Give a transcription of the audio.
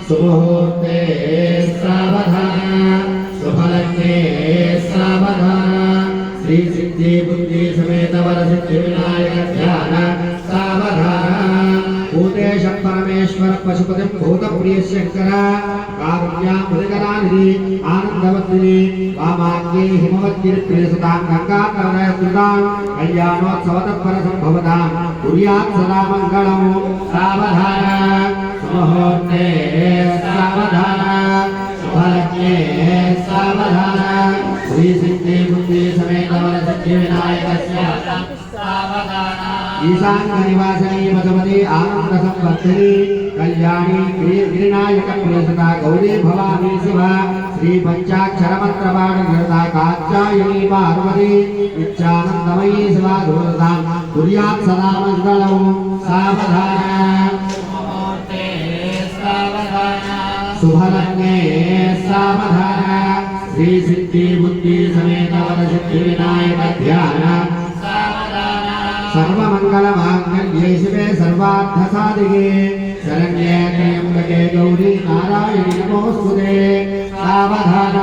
सुमुहूर्ते सावधान शुभलग्ने सावधान श्री सिद्धि बुद्धि समेत वर सिद्धि विनायक ध्यान सावधान भूतेश परमेश्वर पशुपति भूतप्रिय शंकर कारुण्यामुदिकरानिधि आनंदवत्तिनि वामाग्ने हिमवद्गिरिप्रियसुतां गंगाकरनयसुतां कल्याणोत्सव तत्पर संभवतां कुर्यात् सदा मंगलं सावधान मुहूर्ते सावधान शुभलग्ने सावधान श्री सिद्धि बुद्धि समेत वर सिद्धि विनायकस्य सावधान ईशान्य निवासिनी भगवती आनंद संवर्धिनी कल्याणी गिरिनायक प्रियसुता गौरी भवानी शिवा श्री पंचाक्षर मंत्र पाठ करता कात्यायनी पार्वती नित्यानंदमयी शिवा दूरता कुर्यात् सदा मंगलं सावधान शुभलग्ने सावधान श्री सिद्धि बुद्धि समेत वर सिद्धि विनायक ध्यान सर्वमंगलमांगल्ये शिवे सर्वार्थसाधिके शरण्ये त्र्यंबके गौरी नारायणी नमोस्तुते सावधान